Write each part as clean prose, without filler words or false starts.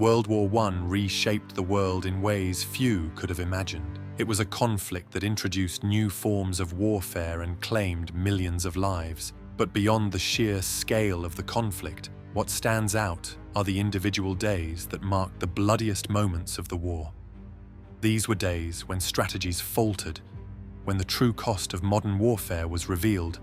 World War I reshaped the world in ways few could have imagined. It was a conflict that introduced new forms of warfare and claimed millions of lives. But beyond the sheer scale of the conflict, what stands out are the individual days that marked the bloodiest moments of the war. These were days when strategies faltered, when the true cost of modern warfare was revealed,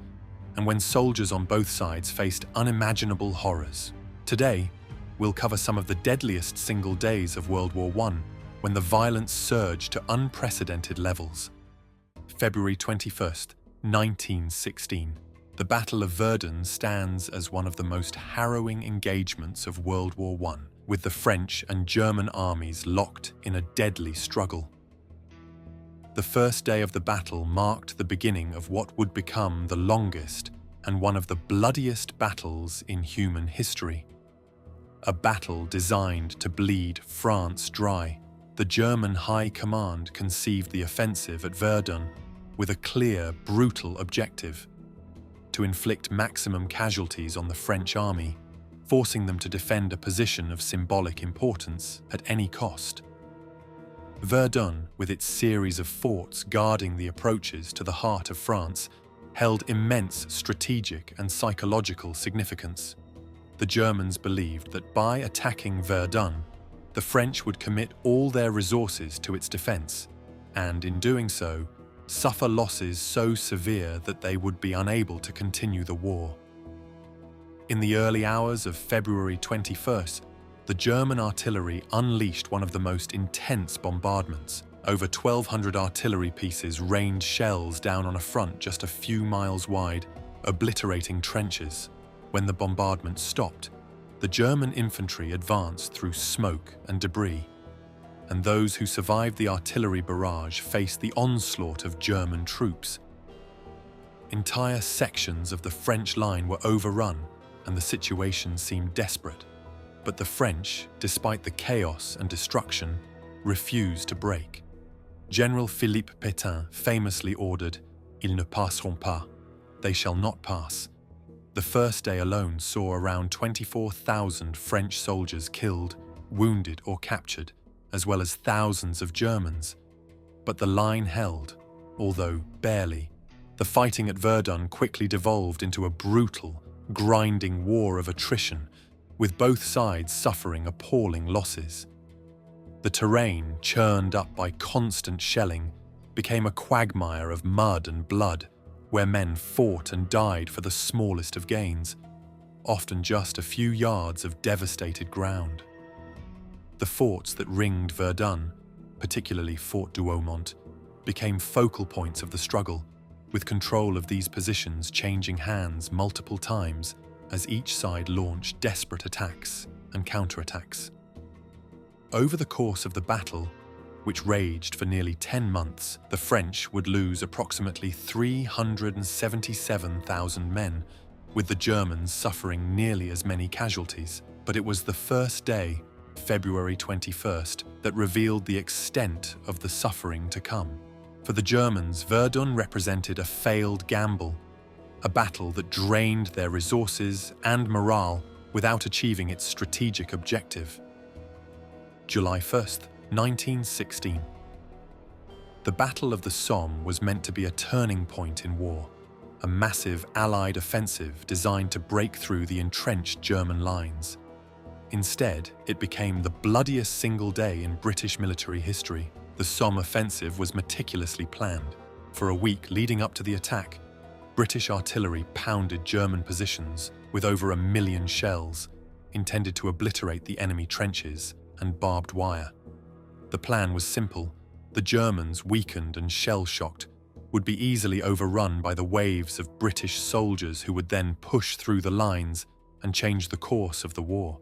and when soldiers on both sides faced unimaginable horrors. Today, we'll cover some of the deadliest single days of World War I, when the violence surged to unprecedented levels. February 21st, 1916. The Battle of Verdun stands as one of the most harrowing engagements of World War I, with the French and German armies locked in a deadly struggle. The first day of the battle marked the beginning of what would become the longest and one of the bloodiest battles in human history. A battle designed to bleed France dry. The German High Command conceived the offensive at Verdun with a clear, brutal objective: to inflict maximum casualties on the French army, forcing them to defend a position of symbolic importance at any cost. Verdun, with its series of forts guarding the approaches to the heart of France, held immense strategic and psychological significance. The Germans believed that by attacking Verdun, the French would commit all their resources to its defense, and in doing so, suffer losses so severe that they would be unable to continue the war. In the early hours of February 21st, the German artillery unleashed one of the most intense bombardments. Over 1,200 artillery pieces rained shells down on a front just a few miles wide, obliterating trenches. When the bombardment stopped, the German infantry advanced through smoke and debris, and those who survived the artillery barrage faced the onslaught of German troops. Entire sections of the French line were overrun, and the situation seemed desperate. But the French, despite the chaos and destruction, refused to break. General Philippe Pétain famously ordered, "Ils ne passeront pas," they shall not pass. The first day alone saw around 24,000 French soldiers killed, wounded or captured, as well as thousands of Germans. But the line held, although barely. The fighting at Verdun quickly devolved into a brutal, grinding war of attrition, with both sides suffering appalling losses. The terrain, churned up by constant shelling, became a quagmire of mud and blood, where men fought and died for the smallest of gains, often just a few yards of devastated ground. The forts that ringed Verdun, particularly Fort Douaumont, became focal points of the struggle, with control of these positions changing hands multiple times as each side launched desperate attacks and counterattacks. Over the course of the battle, which raged for nearly 10 months, the French would lose approximately 377,000 men, with the Germans suffering nearly as many casualties. But it was the first day, February 21st, that revealed the extent of the suffering to come. For the Germans, Verdun represented a failed gamble, a battle that drained their resources and morale without achieving its strategic objective. July 1st, 1916. The Battle of the Somme was meant to be a turning point in war, a massive Allied offensive designed to break through the entrenched German lines. Instead, it became the bloodiest single day in British military history. The Somme offensive was meticulously planned. For a week leading up to the attack, British artillery pounded German positions with over 1 million shells, intended to obliterate the enemy trenches and barbed wire. The plan was simple. The Germans, weakened and shell-shocked, would be easily overrun by the waves of British soldiers who would then push through the lines and change the course of the war.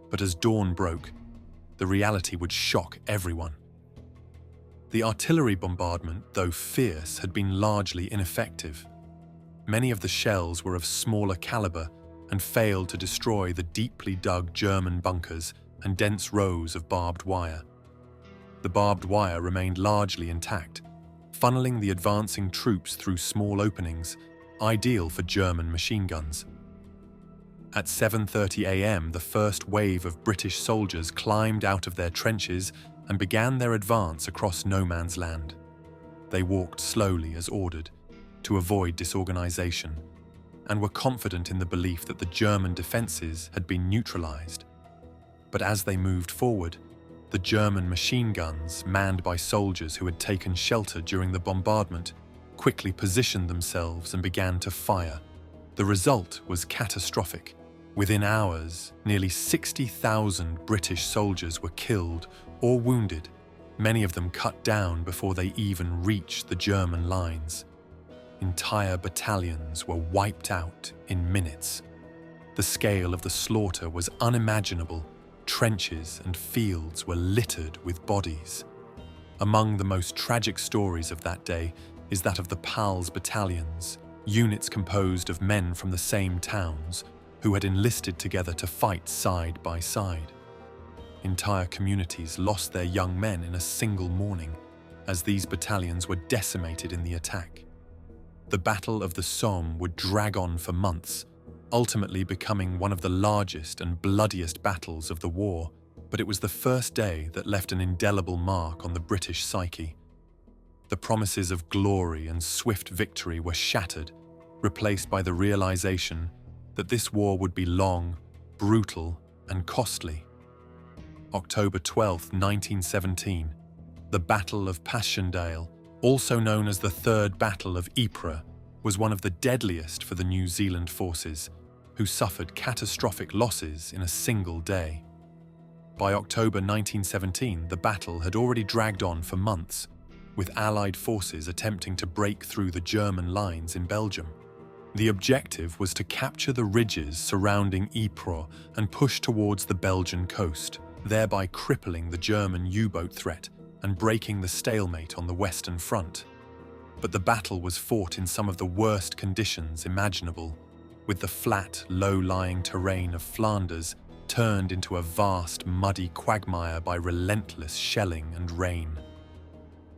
But as dawn broke, the reality would shock everyone. The artillery bombardment, though fierce, had been largely ineffective. Many of the shells were of smaller caliber and failed to destroy the deeply dug German bunkers and dense rows of barbed wire. The barbed wire remained largely intact, funneling the advancing troops through small openings, ideal for German machine guns. At 7:30 a.m., the first wave of British soldiers climbed out of their trenches and began their advance across no man's land. They walked slowly as ordered, to avoid disorganization, and were confident in the belief that the German defenses had been neutralized. But as they moved forward, the German machine guns, manned by soldiers who had taken shelter during the bombardment, quickly positioned themselves and began to fire. The result was catastrophic. Within hours, nearly 60,000 British soldiers were killed or wounded, many of them cut down before they even reached the German lines. Entire battalions were wiped out in minutes. The scale of the slaughter was unimaginable. Trenches and fields were littered with bodies. Among the most tragic stories of that day is that of the PALS battalions, units composed of men from the same towns who had enlisted together to fight side by side. Entire communities lost their young men in a single morning, as these battalions were decimated in the attack. The Battle of the Somme would drag on for months, ultimately becoming one of the largest and bloodiest battles of the war, but it was the first day that left an indelible mark on the British psyche. The promises of glory and swift victory were shattered, replaced by the realization that this war would be long, brutal, and costly. October 12, 1917, the Battle of Passchendaele, also known as the Third Battle of Ypres, was one of the deadliest for the New Zealand forces, who suffered catastrophic losses in a single day. By October 1917, the battle had already dragged on for months, with Allied forces attempting to break through the German lines in Belgium. The objective was to capture the ridges surrounding Ypres and push towards the Belgian coast, thereby crippling the German U-boat threat and breaking the stalemate on the Western Front. But the battle was fought in some of the worst conditions imaginable, with the flat, low-lying terrain of Flanders turned into a vast, muddy quagmire by relentless shelling and rain.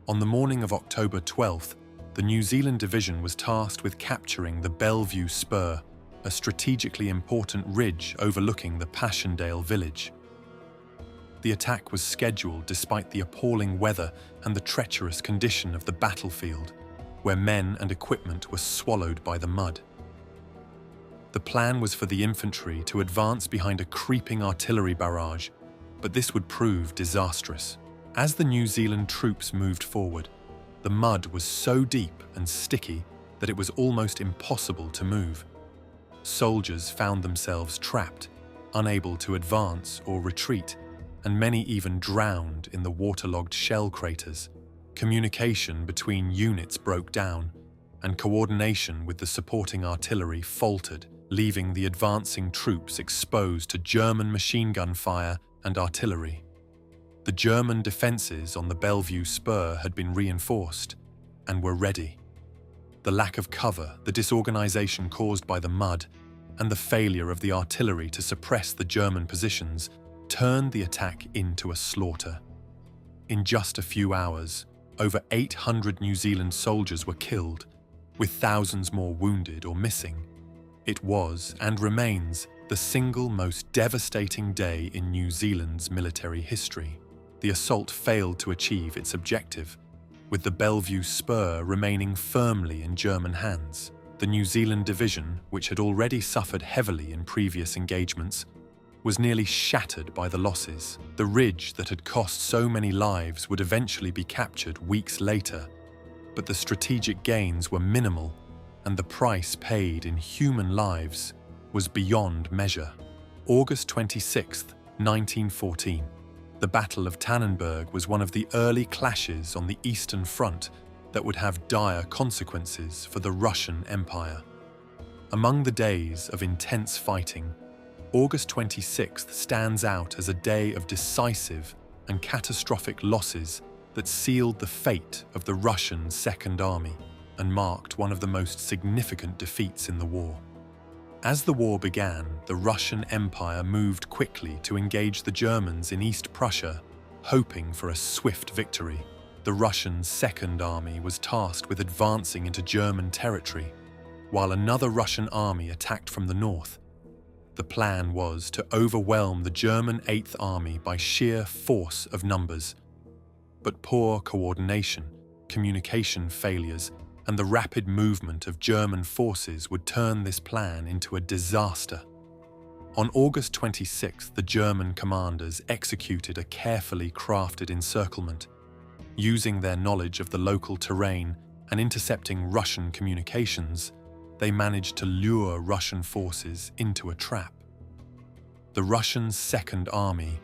On the morning of October 12th, the New Zealand division was tasked with capturing the Bellevue Spur, a strategically important ridge overlooking the Passchendaele village. The attack was scheduled despite the appalling weather and the treacherous condition of the battlefield, where men and equipment were swallowed by the mud. The plan was for the infantry to advance behind a creeping artillery barrage, but this would prove disastrous. As the New Zealand troops moved forward, the mud was so deep and sticky that it was almost impossible to move. Soldiers found themselves trapped, unable to advance or retreat, and many even drowned in the waterlogged shell craters. Communication between units broke down, and coordination with the supporting artillery faltered, leaving the advancing troops exposed to German machine gun fire and artillery. The German defences on the Bellevue Spur had been reinforced and were ready. The lack of cover, the disorganisation caused by the mud, and the failure of the artillery to suppress the German positions turned the attack into a slaughter. In just a few hours, over 800 New Zealand soldiers were killed, with thousands more wounded or missing. It was, and remains, the single most devastating day in New Zealand's military history. The assault failed to achieve its objective, with the Bellevue Spur remaining firmly in German hands. The New Zealand division, which had already suffered heavily in previous engagements, was nearly shattered by the losses. The ridge that had cost so many lives would eventually be captured weeks later, but the strategic gains were minimal, and the price paid in human lives was beyond measure. August 26, 1914. The Battle of Tannenberg was one of the early clashes on the Eastern Front that would have dire consequences for the Russian Empire. Among the days of intense fighting, August 26th stands out as a day of decisive and catastrophic losses that sealed the fate of the Russian Second Army and marked one of the most significant defeats in the war. As the war began, the Russian Empire moved quickly to engage the Germans in East Prussia, hoping for a swift victory. The Russian Second Army was tasked with advancing into German territory, while another Russian army attacked from the north. The plan was to overwhelm the German Eighth Army by sheer force of numbers. But poor coordination, communication failures, and the rapid movement of German forces would turn this plan into a disaster. On August 26, the German commanders executed a carefully crafted encirclement. Using their knowledge of the local terrain and intercepting Russian communications, they managed to lure Russian forces into a trap. The Russian Second Army,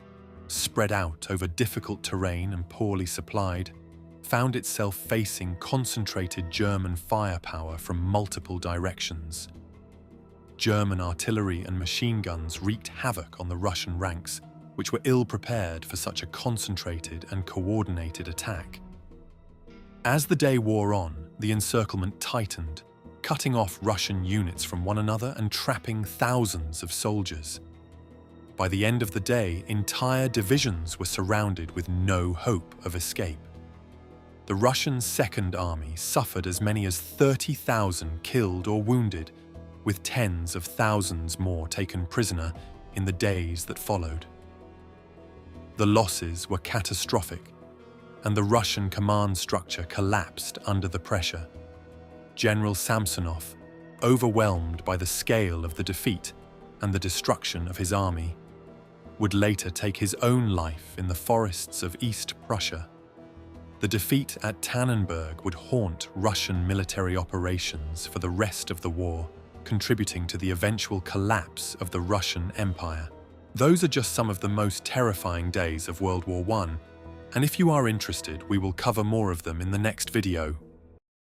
spread out over difficult terrain and poorly supplied, found itself facing concentrated German firepower from multiple directions. German artillery and machine guns wreaked havoc on the Russian ranks, which were ill-prepared for such a concentrated and coordinated attack. As the day wore on, the encirclement tightened, cutting off Russian units from one another and trapping thousands of soldiers. By the end of the day, entire divisions were surrounded with no hope of escape. The Russian Second Army suffered as many as 30,000 killed or wounded, with tens of thousands more taken prisoner in the days that followed. The losses were catastrophic, and the Russian command structure collapsed under the pressure. General Samsonov, overwhelmed by the scale of the defeat and the destruction of his army, would later take his own life in the forests of East Prussia. The defeat at Tannenberg would haunt Russian military operations for the rest of the war, contributing to the eventual collapse of the Russian Empire. Those are just some of the most terrifying days of World War I, and if you are interested, we will cover more of them in the next video.